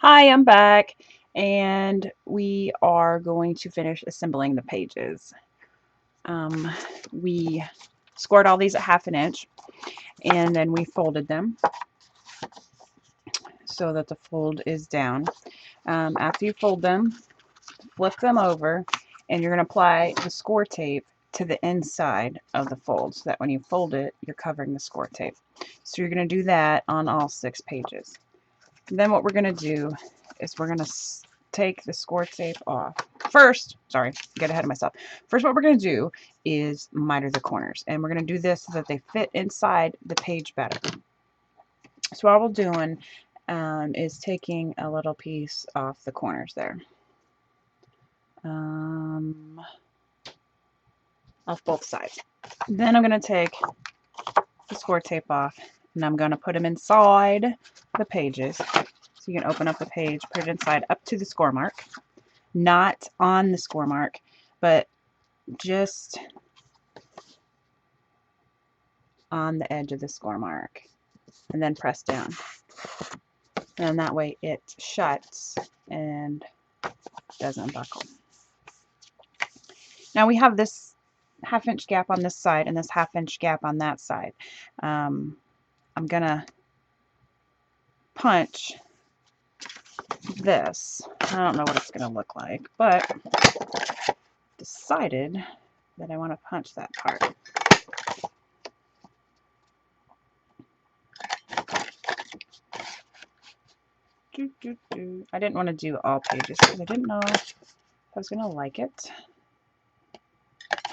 Hi, I'm back, and we are going to finish assembling the pages. Um, we scored all these at 1/2 inch, and then we folded them so that the fold is down. After you fold them, flip them over, and you're going to apply the score tape to the inside of the fold so that when you fold it, you're covering the score tape. So you're going to do that on all 6 pages. Then what we're going to do is we're going to take the score tape off. First, sorry, get ahead of myself. First, what we're going to do is miter the corners, and we're going to do this so that they fit inside the page better. So what we're doing is taking a little piece off the corners there. Off both sides. Then I'm going to take the score tape off, and I'm going to put them inside the pages. So you can open up the page, put it inside up to the score mark. Not on the score mark, but just on the edge of the score mark, and then press down. And that way it shuts and doesn't buckle. Now we have this 1/2 inch gap on this side and this 1/2 inch gap on that side. I'm gonna punch this. I don't know what it's gonna look like, but decided that I want to punch that part. I didn't want to do all pages because I didn't know if I was going to like it.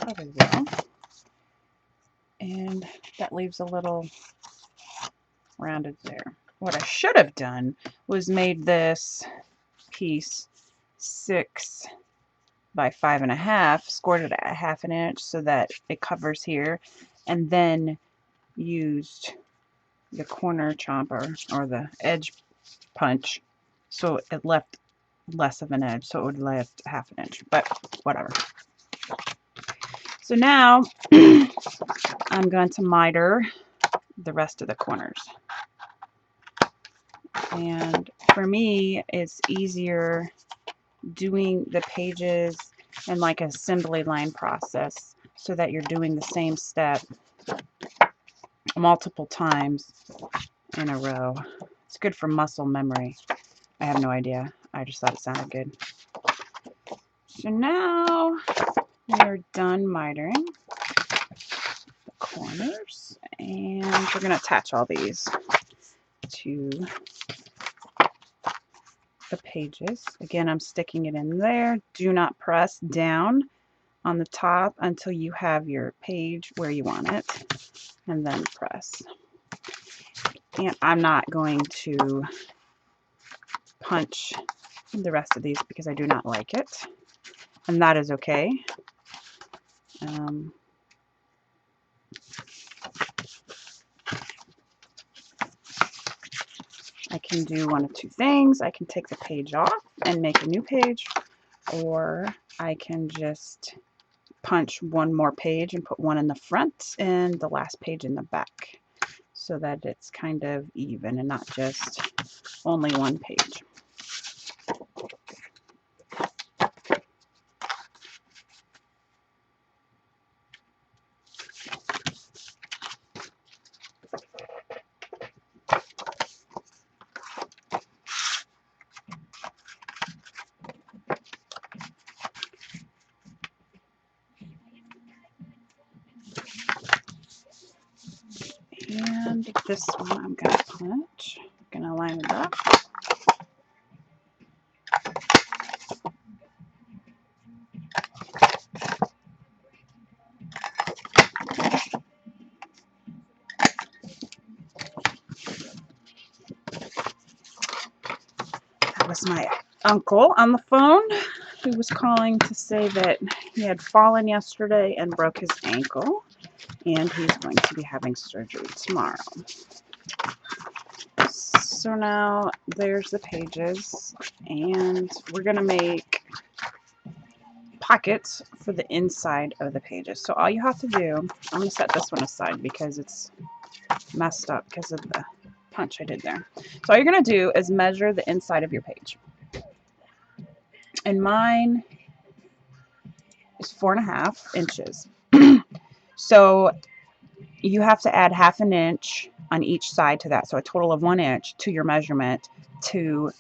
There we go. And that leaves a little rounded there. What I should have done was made this piece 6 by 5.5, scored it at 1/2 inch so that it covers here, and then used the corner chomper or the edge punch so it left less of an edge, so it would left 1/2 inch, but whatever. So now I'm going to miter the rest of the corners. And for me, it's easier doing the pages in like an assembly line process so that you're doing the same step multiple times in a row. It's good for muscle memory. I have no idea. I just thought it sounded good. So now we're done mitering the corners, and we're going to attach all these to the pages. Again, I'm sticking it in there. Do not press down on the top until you have your page where you want it, and then press. And I'm not going to punch the rest of these because I do not like it, and that is okay. I can do one of two things. I can take the page off and make a new page, or I can just punch one more page and put one in the front and the last page in the back so that it's kind of even and not just only one page. And this one I'm going to punch. I'm going to line it up. That was my uncle on the phone who was calling to say that he had fallen yesterday and broke his ankle, and he's going to be having surgery tomorrow. So now there's the pages, and we're going to make pockets for the inside of the pages. So all you have to do, I'm going to set this one aside because it's messed up because of the punch I did there. So all you're going to do is measure the inside of your page. And mine is 4.5 inches. So you have to add 1/2 inch on each side to that. So a total of 1 inch to your measurement to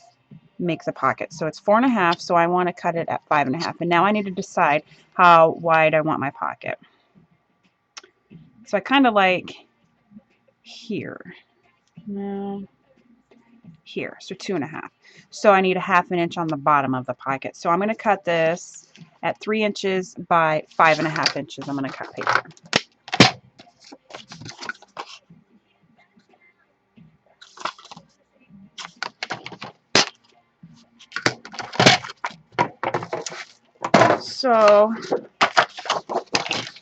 make the pocket. So it's 4.5, so I want to cut it at 5.5. And now I need to decide how wide I want my pocket. So I kind of like here. No, here. So 2.5. So I need a 1/2 inch on the bottom of the pocket. So I'm going to cut this at 3 inches by 5.5 inches. I'm going to cut paper. So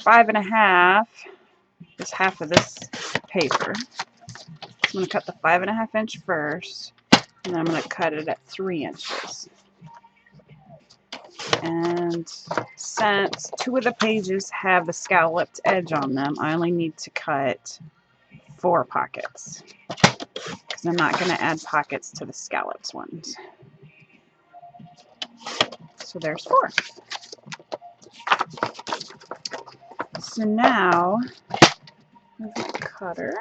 5.5 is half of this paper. I'm going to cut the 5.5 inch first, and then I'm going to cut it at 3 inches. And since 2 of the pages have the scalloped edge on them, I only need to cut 4 pockets, because I'm not going to add pockets to the scalloped ones. So there's 4. So now, with my cutter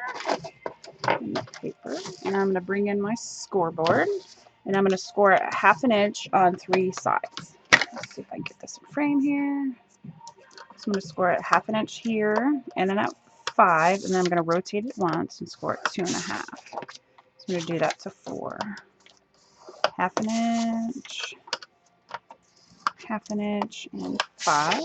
and the paper, and I'm going to bring in my scoreboard, and I'm going to score at 1/2 inch on 3 sides. Let's see if I can get this in frame here. So I'm going to score at 1/2 inch here, and then at 5, and then I'm going to rotate it once and score at 2.5. So I'm going to do that to 4. 1/2 inch, 1/2 inch, and 5.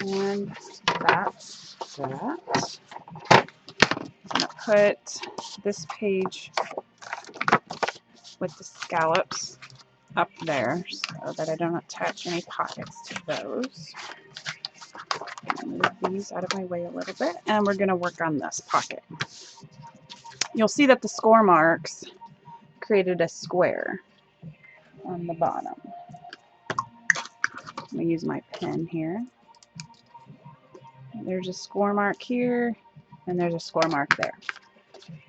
And that's that. I'm going to put this page with the scallops up there so that I don't attach any pockets to those. Move these out of my way a little bit, and we're going to work on this pocket. You'll see that the score marks created a square on the bottom. I'm going to use my pen here. There's a score mark here, and there's a score mark there.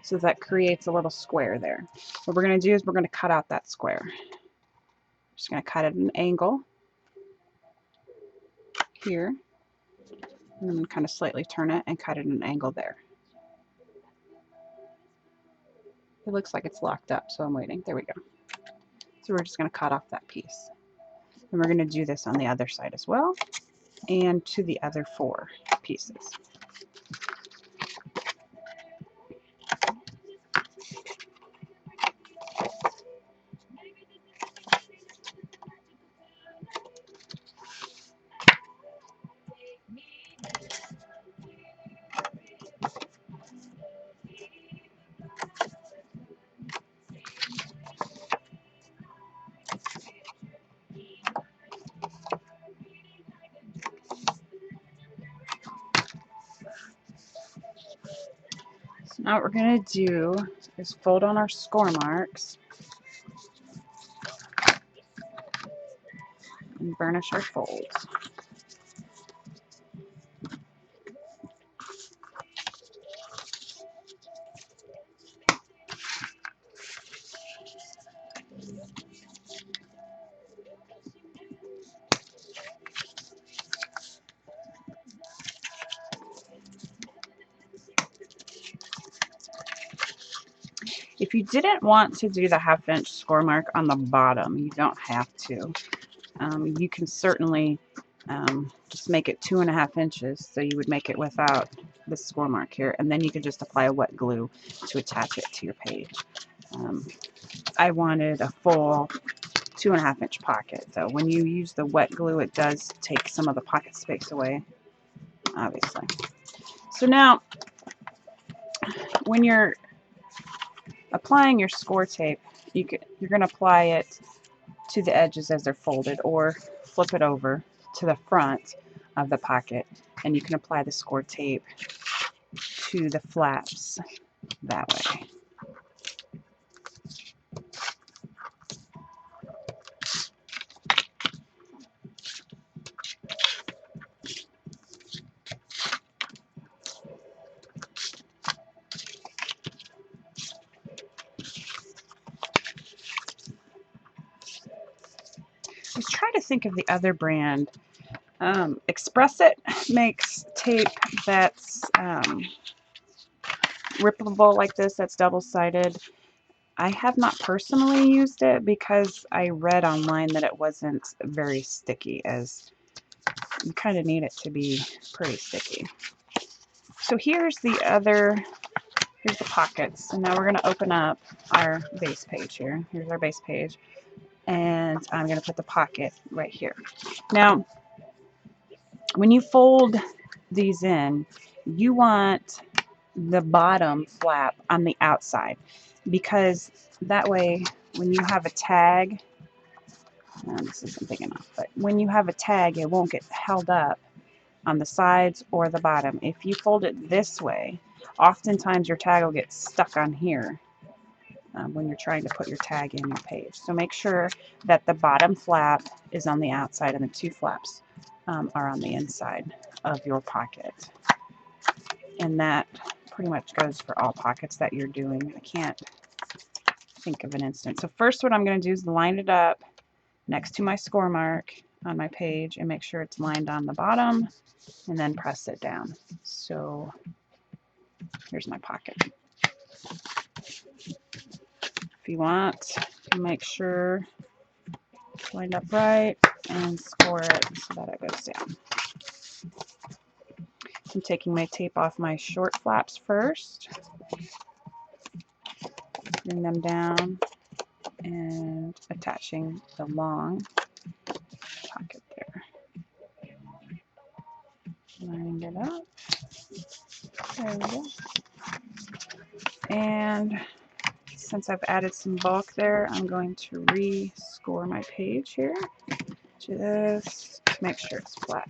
So that creates a little square there. What we're going to do is we're going to cut out that square. Just going to cut it at an angle here. And I'm going to kind of slightly turn it and cut it at an angle there. It looks like it's locked up, so I'm waiting. There we go. So we're just going to cut off that piece. And we're going to do this on the other side as well, and to the other 4 pieces. So now what we're going to do is fold on our score marks and burnish our folds. If you didn't want to do the 1/2 inch score mark on the bottom, you don't have to. You can certainly just make it 2.5 inches, so you would make it without the score mark here, and then you could just apply a wet glue to attach it to your page. I wanted a full 2.5 inch pocket, though. When you use the wet glue, it does take some of the pocket space away, obviously. So now, when you're applying your score tape, you're going to apply it to the edges as they're folded, or flip it over to the front of the pocket, and you can apply the score tape to the flaps that way. was trying to think of the other brand. Express It makes tape that's rippable like this, that's double-sided. I have not personally used it because I read online that it wasn't very sticky, as you kind of need it to be pretty sticky. So here's the pockets. And now we're going to open up our base page here. Here's our base page. And I'm going to put the pocket right here. Now, when you fold these in, you want the bottom flap on the outside, because that way when you have a tag, this isn't big enough, but when you have a tag, it won't get held up on the sides or the bottom. If you fold it this way, oftentimes your tag will get stuck on here when you're trying to put your tag in your page. So make sure that the bottom flap is on the outside and the two flaps are on the inside of your pocket. And that pretty much goes for all pockets that you're doing. I can't think of an instance. So first what I'm going to do is line it up next to my score mark on my page and make sure it's lined on the bottom, and then press it down. So here's my pocket. If you want to make sure it's lined up right, and score it so that it goes down. I'm taking my tape off my short flaps first, bring them down, and attaching the long pocket there. Lining it up. There we go. And since I've added some bulk there, I'm going to re-score my page here, just to make sure it's flat.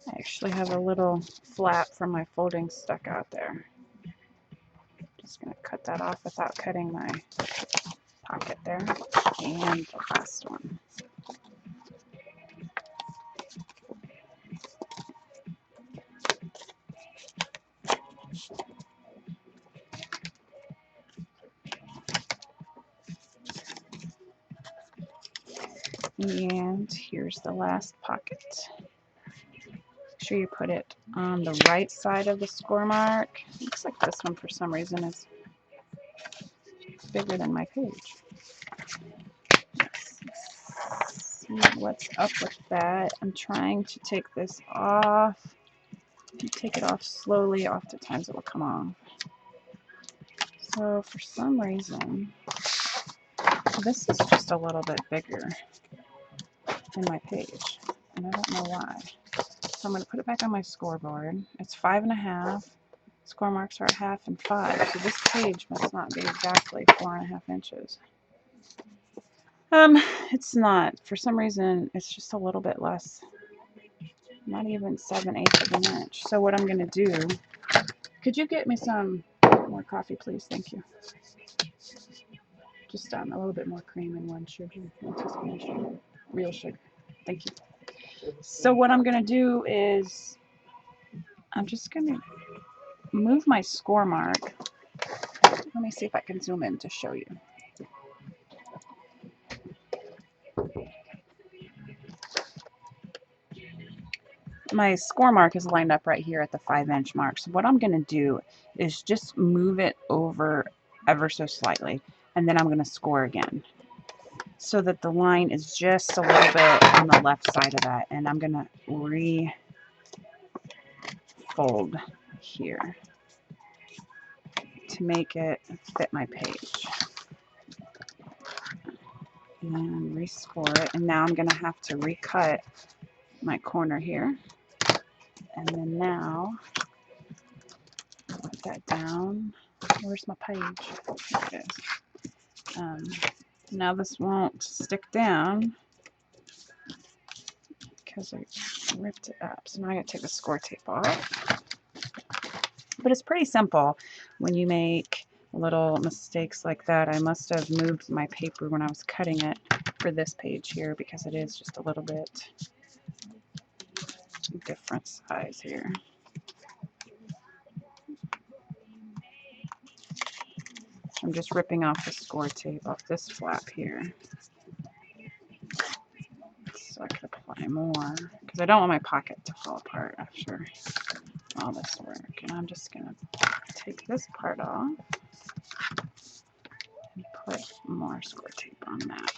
I actually have a little flap from my folding stuck out there. Just going to cut that off without cutting my pocket there. And the last one. And here's the last pocket. Make sure you put it on the right side of the score mark. Looks like this one for some reason is bigger than my page. Let's see what's up with that. I'm trying to take this off. If you take it off slowly, oftentimes it will come off. So for some reason, this is just a little bit bigger than my page, and I don't know why. So I'm going to put it back on my scoreboard. It's 5.5. Score marks are at 1/2 and 5. So this page must not be exactly 4.5 inches. It's not. For some reason, it's just a little bit less. Not even 7/8 of an inch. So what I'm going to do, could you get me some more coffee, please? Thank you. Just a little bit more cream and 1 sugar, 1 teaspoon of sugar, real sugar. Thank you. So what I'm going to do is I'm just going to move my score mark. Let me see if I can zoom in to show you. My score mark is lined up right here at the 5-inch mark. So what I'm going to do is just move it over ever so slightly, and then I'm going to score again, so that the line is just a little bit on the left side of that, and I'm going to re-fold here to make it fit my page. And rescore it, and now I'm going to have to recut my corner here. And then now, put that down. Where's my page? There it is. Now this won't stick down because I ripped it up. So now I got to take the score tape off. But it's pretty simple when you make little mistakes like that. I must have moved my paper when I was cutting it for this page here because it is just a little bit different size here. I'm just ripping off the score tape off this flap here so I can apply more because I don't want my pocket to fall apart after all this work. And I'm just going to take this part off and put more score tape on that.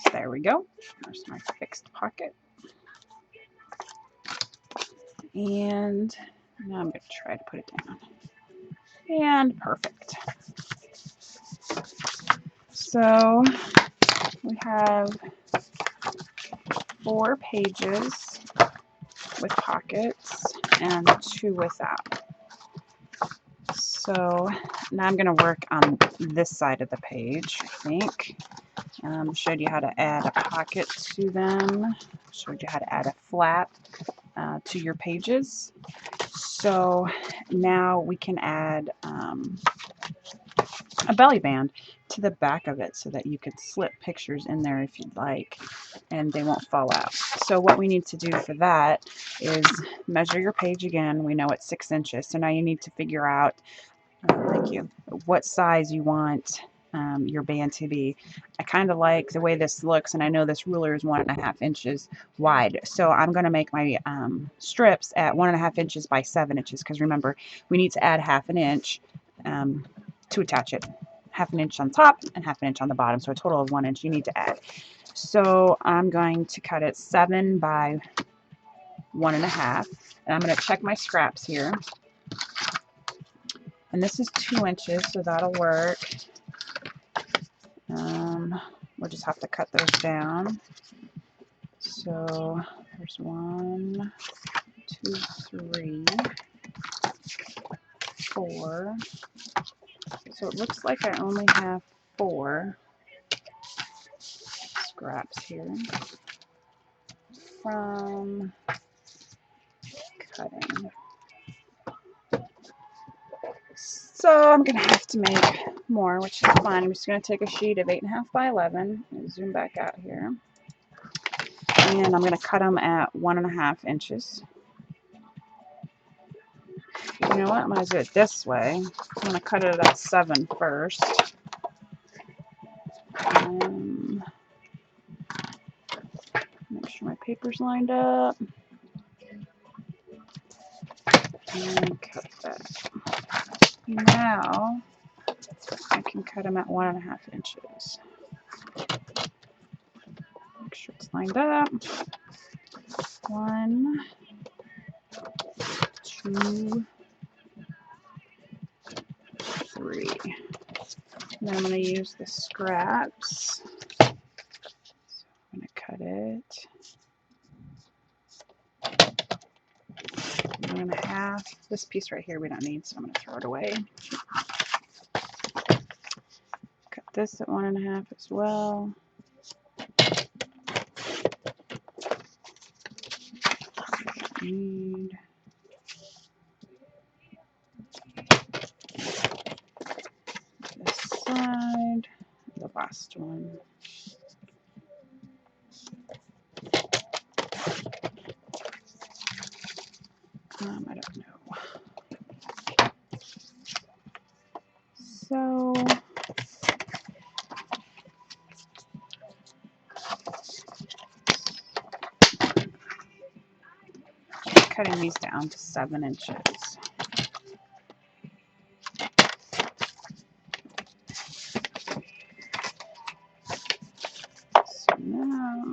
So there we go. There's my fixed pocket. And now I'm going to try to put it down. And perfect. So we have 4 pages with pockets and 2 without. So now I'm going to work on this side of the page, I think. Showed you how to add a pocket to them. Showed you how to add a flap to your pages. So now we can add a belly band to the back of it so that you could slip pictures in there if you'd like and they won't fall out. So what we need to do for that is measure your page again. We know it's 6 inches. So now you need to figure out thank you, what size you want your band to be. I kind of like the way this looks, and I know this ruler is 1.5 inches wide. So I'm going to make my strips at 1.5 inches by 7 inches because remember, we need to add 1/2 inch to attach it. 1/2 inch on top and 1/2 inch on the bottom. So a total of 1 inch you need to add. So I'm going to cut it 7 by 1.5. And I'm going to check my scraps here. And this is 2 inches, so that'll work. We'll just have to cut those down. So there's 1, 2, 3, 4. So it looks like I only have 4 scraps here from cutting. So I'm going to have to make more, which is fine. I'm just going to take a sheet of 8.5 by 11 and zoom back out here. And I'm going to cut them at 1.5 inches. You know what? I'm going to do it this way. I'm going to cut it at 7 first. Make sure my paper's lined up. And cut that. Now I can cut them at 1.5 inches. Make sure it's lined up. 1, 2, 3. Then I'm going to use the scraps. So I'm going to cut it 1.5. This piece right here we don't need, so I'm going to throw it away. Cut this at 1.5 as well. Need this side, the last one. I don't know. So cutting these down to 7 inches. So now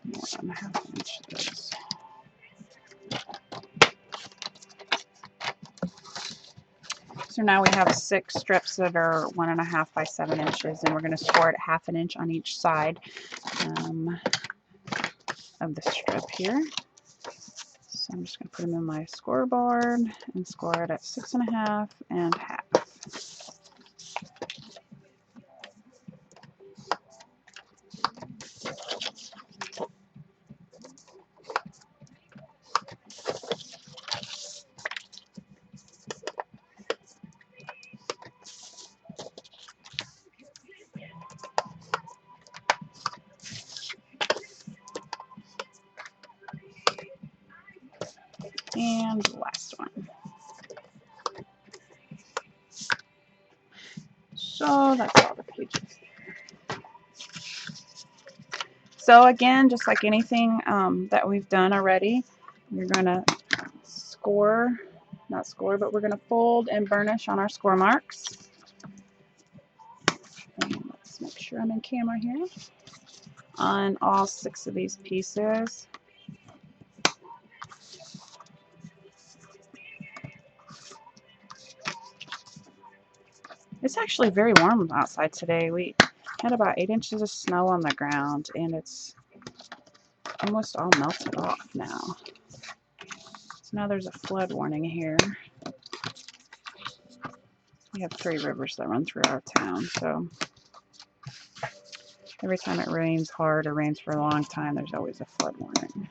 1.5 inches. So now we have 6 strips that are 1.5 by 7 inches, and we're going to score it 1/2 inch on each side of the strip here. So I'm just going to put them in my scoreboard and score it at 6.5 and 1/2. And last one. So that's all the pages. So again, just like anything that we've done already, you're going to score, not score, but we're going to fold and burnish on our score marks. And let's make sure I'm in camera here. On all 6 of these pieces. It's actually very warm outside today. We had about 8 inches of snow on the ground, and it's almost all melted off now. So now there's a flood warning here. We have 3 rivers that run through our town, so every time it rains hard or rains for a long time, there's always a flood warning.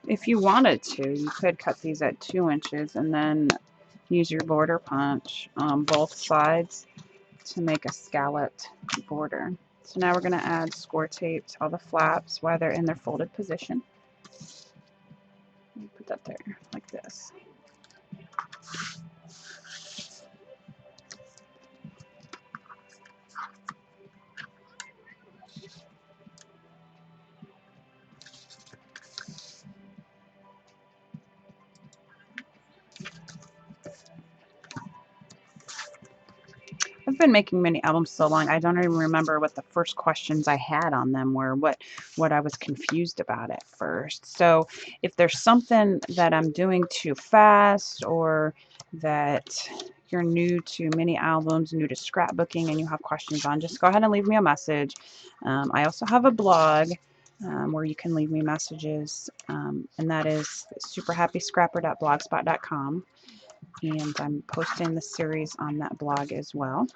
If you wanted to, you could cut these at 2 inches and then use your border punch on both sides to make a scalloped border. So now we're going to add score tape to all the flaps while they're in their folded position. Put that there, like this. I've been making mini albums so long, I don't even remember what the first questions I had on them were, what I was confused about at first. So if there's something that I'm doing too fast, or that you're new to mini albums, new to scrapbooking, and you have questions on, just go ahead and leave me a message. I also have a blog where you can leave me messages, and that is superhappyscrapper.blogspot.com. And I'm posting the series on that blog as well.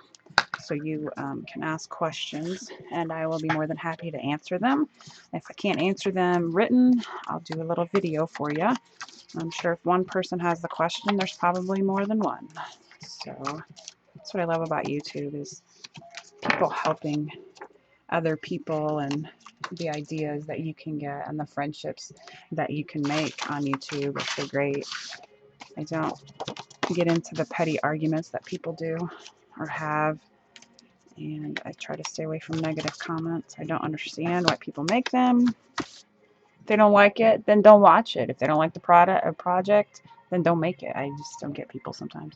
So you can ask questions, and I will be more than happy to answer them. If I can't answer them written, I'll do a little video for you. I'm sure if one person has the question, there's probably more than one. So that's what I love about YouTube, is people helping other people, and the ideas that you can get and the friendships that you can make on YouTube. It's so great. I don't get into the petty arguments that people do or have, and I try to stay away from negative comments. I don't understand why people make them. If they don't like it, then don't watch it. If they don't like the product or project, then don't make it. I just don't get people sometimes.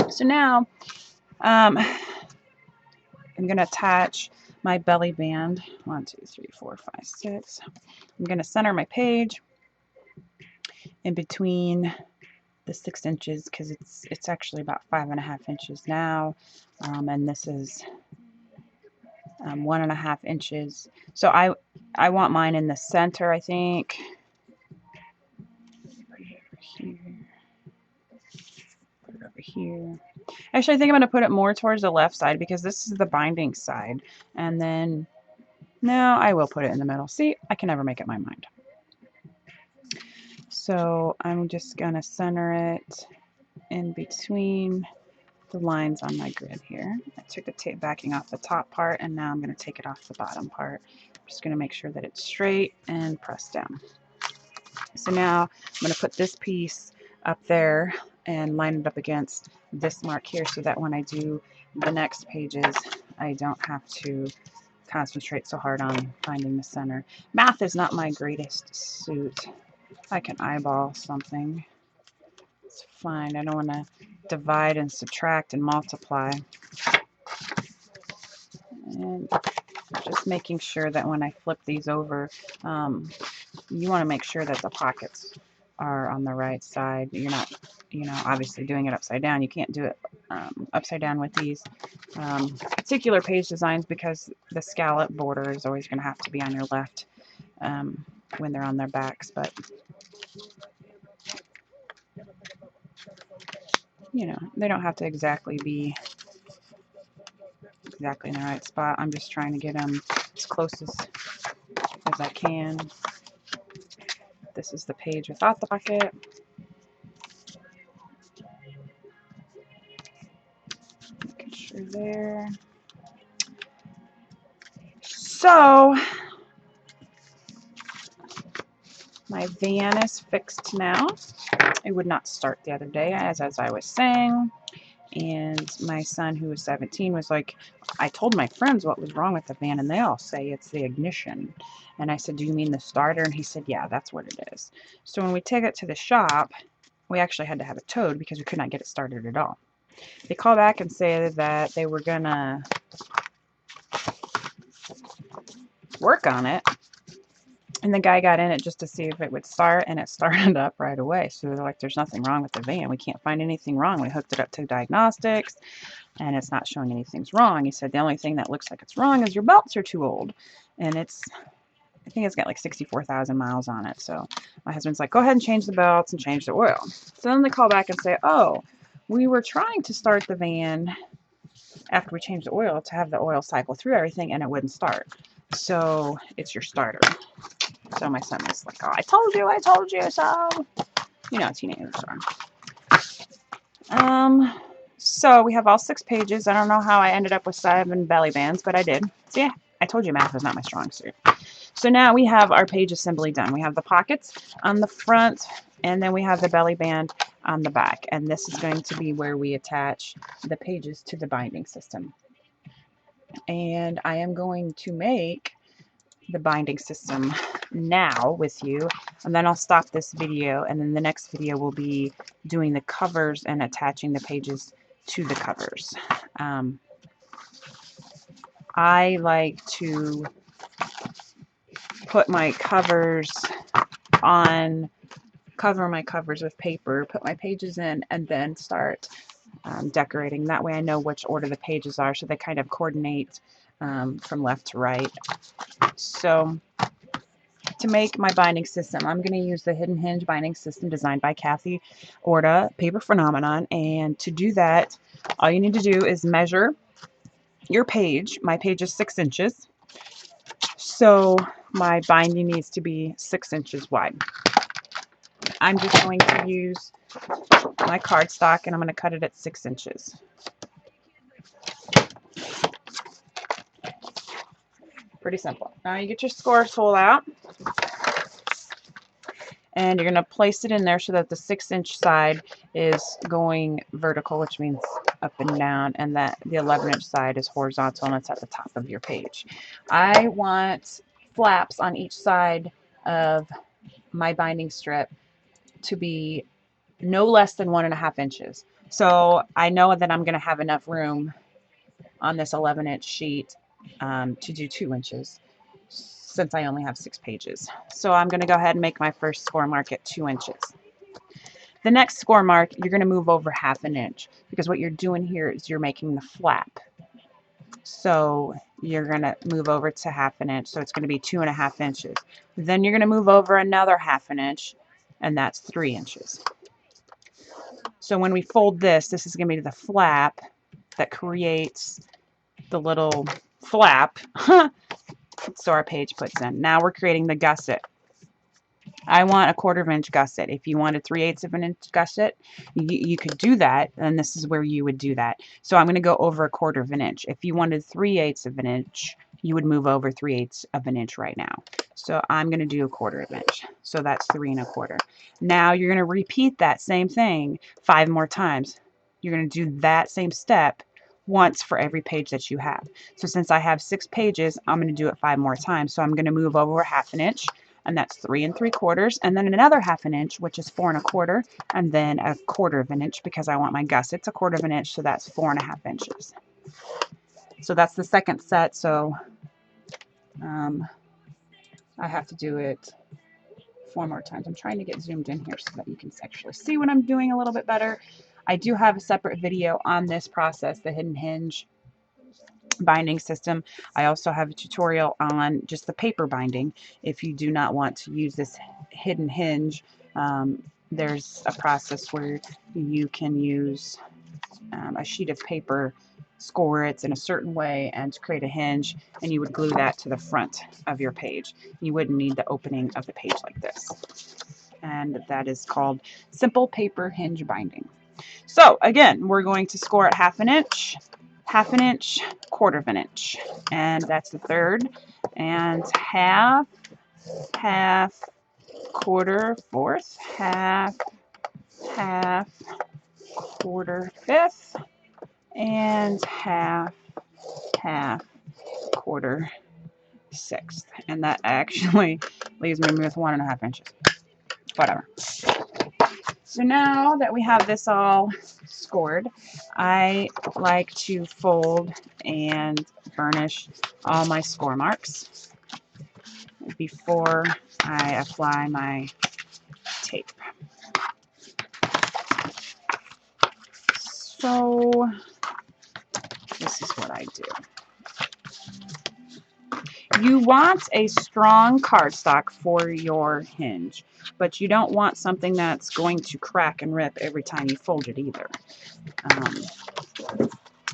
So now I'm going to attach my belly band. 1, 2, 3, 4, 5, 6. I'm going to center my page in between the 6 inches, because it's actually about 5.5 inches now, and this is 1.5 inches. So I want mine in the center, I think. Put it over here. Put it over here. Actually, I think I'm going to put it more towards the left side, because this is the binding side. And then, no, I will put it in the middle. See, I can never make up my mind. So I'm just going to center it in between the lines on my grid here. I took the tape backing off the top part, and now I'm going to take it off the bottom part. I'm just going to make sure that it's straight and pressed down. So now I'm going to put this piece up there and line it up against this mark here, so that when I do the next pages, I don't have to concentrate so hard on finding the center. Math is not my greatest suit. I can eyeball something. It's fine. I don't want to divide and subtract and multiply. And just making sure that when I flip these over, you want to make sure that the pockets are on the right side. You're not, obviously doing it upside down. You can't do it upside down with these particular page designs, because the scallop border is always going to have to be on your left when they're on their backs. But they don't have to exactly be in the right spot. I'm just trying to get them as close as I can. This is the page without the pocket. Making sure there. So my van is fixed now. It would not start the other day, as I was saying. And my son, who was 17, was like, I told my friends what was wrong with the van, and they all say it's the ignition. And I said, do you mean the starter? And he said, yeah, that's what it is. So when we take it to the shop, we actually had to have it towed because we could not get it started at all. They call back and say that they were going to work on it. And the guy got in it just to see if it would start, and it started up right away. So they're like, there's nothing wrong with the van. We can't find anything wrong. We hooked it up to diagnostics, and it's not showing anything's wrong. He said the only thing that looks like it's wrong is your belts are too old. And I think it's got like 64,000 miles on it. So my husband's like, go ahead and change the belts and change the oil. So then they call back and say, oh, we were trying to start the van after we changed the oil to have the oil cycle through everything, and it wouldn't start. So it's your starter. So my son was like, oh, I told you so. You know, teenagers are. So we have all 6 pages. I don't know how I ended up with 7 belly bands, but I did. So yeah, I told you math was not my strong suit. So now we have our page assembly done. We have the pockets on the front, and then we have the belly band on the back. And this is going to be where we attach the pages to the binding system. And I am going to make the binding system now with you, and then I'll stop this video, and then the next video will be doing the covers and attaching the pages to the covers. I like to put my covers on, cover my covers with paper, put my pages in, and then start decorating. That way I know which order the pages are, so they kind of coordinate from left to right. So to make my binding system, I'm going to use the Hidden Hinge binding system designed by Kathy Orta, Paper Phenomenon. And to do that, all you need to do is measure your page. My page is 6 inches. So my binding needs to be 6 inches wide. I'm just going to use my cardstock, and I'm going to cut it at 6 inches. Pretty simple. Now you get your score tool out, and you're going to place it in there so that the 6-inch side is going vertical, which means up and down, and that the 11-inch side is horizontal, and it's at the top of your page. I want flaps on each side of my binding strip to be no less than 1.5 inches. So I know that I'm going to have enough room on this 11-inch sheet to do 2 inches, since I only have 6 pages. So I'm going to go ahead and make my first score mark at 2 inches. The next score mark, you're going to move over 1/2 inch, because what you're doing here is you're making the flap. So you're going to move over to 1/2 inch, so it's going to be 2.5 inches. Then you're going to move over another 1/2 inch, and that's 3 inches. So when we fold this is going to be the flap that creates the little flap so our page puts in. Now we're creating the gusset. I want a 1/4 inch gusset. If you wanted 3/8 of an inch gusset, you could do that, and this is where you would do that. So I'm going to go over 1/4 of an inch. If you wanted 3/8 of an inch, you would move over 3/8 of an inch right now. So I'm going to do 1/4 of an inch. So that's 3 1/4. Now you're going to repeat that same thing 5 more times. You're going to do that same step once for every page that you have. So since I have 6 pages, I'm going to do it 5 more times. So I'm going to move over 1/2 inch, and that's 3 3/4, and then another 1/2 inch, which is 4 1/4, and then 1/4 of an inch, because I want my gussets 1/4 of an inch, so that's 4 1/2 inches. So that's the second set. So I have to do it 4 more times. I'm trying to get zoomed in here so that you can actually see what I'm doing a little bit better. I do have a separate video on this process, the Hidden Hinge binding system. I also have a tutorial on just the paper binding. If you do not want to use this Hidden Hinge, there's a process where you can use a sheet of paper score it in a certain way and to create a hinge, and you would glue that to the front of your page. You wouldn't need the opening of the page like this. And that is called simple paper hinge binding. So again, we're going to score at half an inch, quarter of an inch, and that's the third, and half, quarter, fourth, half, quarter, fifth, and half, quarter, sixth. And that actually leaves me with 1.5 inches. Whatever. So now that we have this all scored, I like to fold and burnish all my score marks before I apply my tape. So this is what I do. You want a strong cardstock for your hinge, but you don't want something that's going to crack and rip every time you fold it either.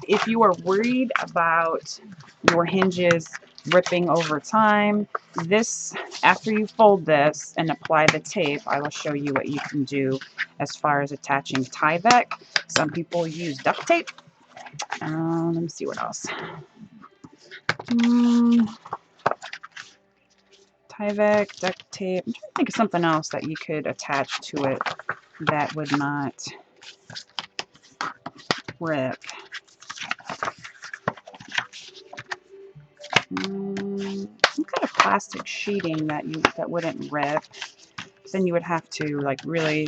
If you are worried about your hinges ripping over time, after you fold this and apply the tape, I will show you what you can do as far as attaching Tyvek. Some people use duct tape. Let me see what else. Tyvek, duct tape. I'm trying to think of something else that you could attach to it that would not rip. Some kind of plastic sheeting that wouldn't rip. Then you would have to like really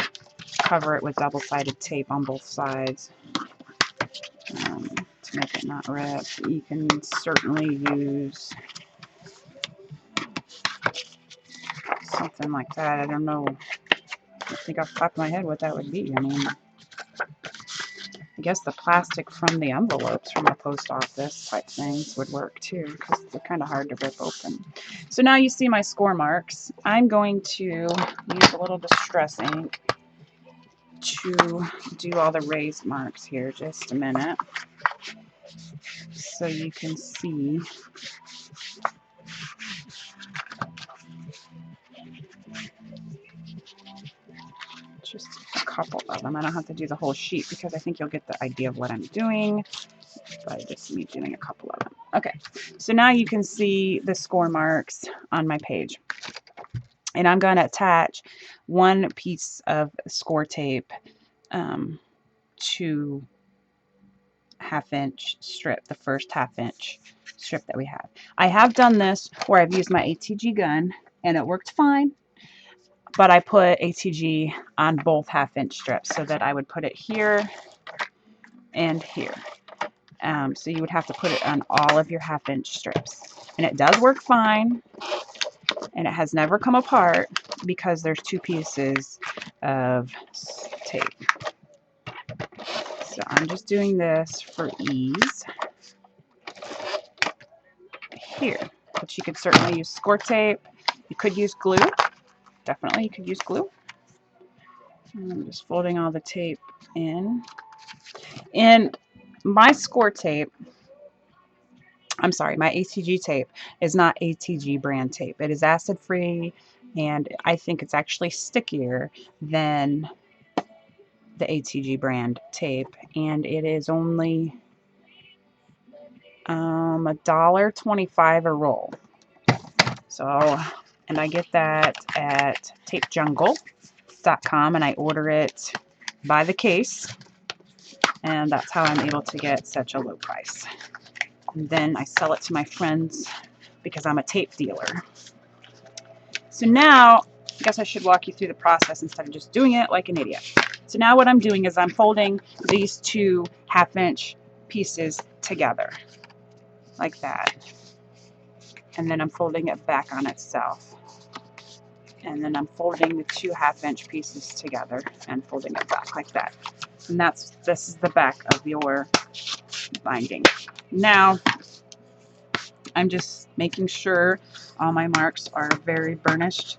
cover it with double-sided tape on both sides to make it not rip. You can certainly use something like that. I don't know. I think off the top of my head what that would be. I mean, I guess the plastic from the envelopes from the post office type things would work too, because they're kind of hard to rip open. So now you see my score marks. I'm going to use a little distress ink to do all the raised marks here. Just a minute, so you can see. Just a couple of them. I don't have to do the whole sheet because I think you'll get the idea of what I'm doing, but just me doing a couple of them. Okay, so now you can see the score marks on my page. And I'm going to attach one piece of score tape to half-inch strip, the first half-inch strip that we have. I have done this where I've used my ATG gun and it worked fine, but I put ATG on both half-inch strips so that I would put it here and here. So you would have to put it on all of your half-inch strips. And it does work fine, and it has never come apart because there's two pieces of tape. So I'm just doing this for ease here, but you could certainly use score tape. You could use glue. Definitely you could use glue. I'm just folding all the tape in. And my score tape, I'm sorry, my ATG tape is not ATG brand tape. It is acid free, and I think it's actually stickier than the ATG brand tape, and it is only $1.25 a roll. So, and I get that at tapejungle.com, and I order it by the case, and that's how I'm able to get such a low price. And then I sell it to my friends because I'm a tape dealer. So now, I guess I should walk you through the process instead of just doing it like an idiot. So now what I'm doing is I'm folding these two half-inch pieces together, like that. And then I'm folding it back on itself. And then I'm folding the two half-inch pieces together and folding it back like that. And this is the back of your binding. Now, I'm just making sure all my marks are very burnished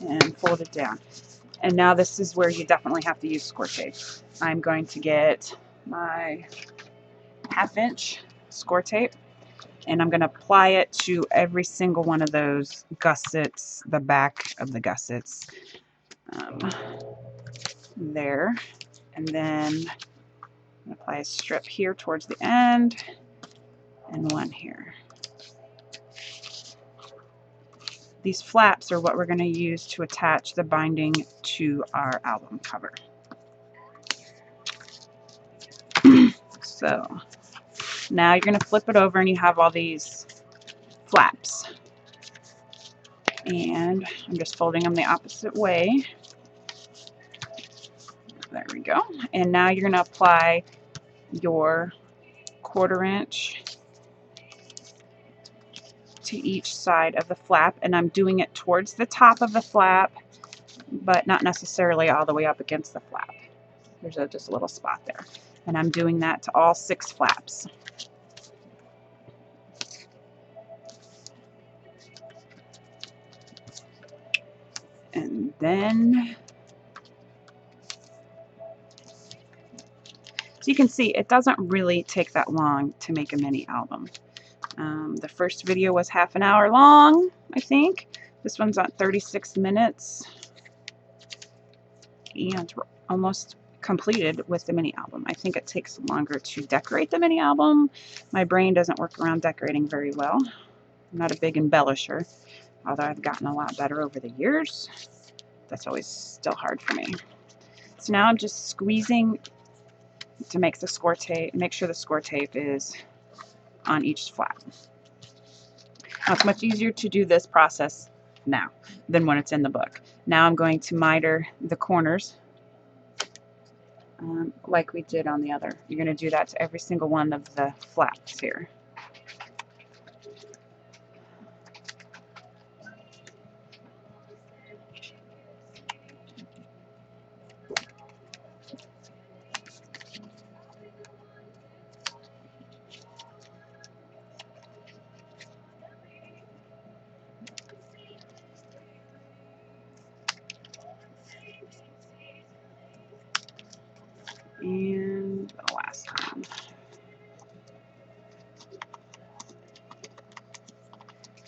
and folded down. And now this is where you definitely have to use score tape. I'm going to get my 1/2" score tape, and I'm going to apply it to every single one of those gussets, the back of the gussets there, and then apply a strip here towards the end and one here. These flaps are what we're going to use to attach the binding to our album cover. So now you're going to flip it over and you have all these flaps. And I'm just folding them the opposite way. There we go. And now you're going to apply your 1/4 inch to each side of the flap, and I'm doing it towards the top of the flap, but not necessarily all the way up against the flap. There's just a little spot there, and I'm doing that to all 6 flaps. And then, so you can see it doesn't really take that long to make a mini album. The first video was 1/2 an hour long, I think. This one's at 36 minutes. And we're almost completed with the mini album. I think it takes longer to decorate the mini album. My brain doesn't work around decorating very well. I'm not a big embellisher, although I've gotten a lot better over the years. That's always still hard for me. So now I'm just squeezing to make the score tape, make sure the score tape is on each flap. Now it's much easier to do this process now than when it's in the book. Now I'm going to miter the corners like we did on the other. You're going to do that to every single one of the flaps here. And the last one.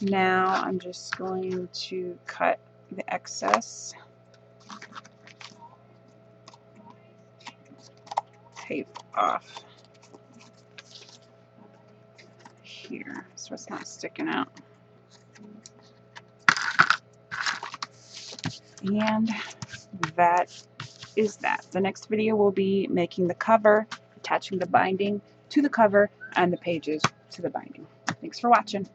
Now I'm just going to cut the excess tape off here so it's not sticking out. And that is that. The next video will be making the cover, attaching the binding to the cover, and the pages to the binding. Thanks for watching.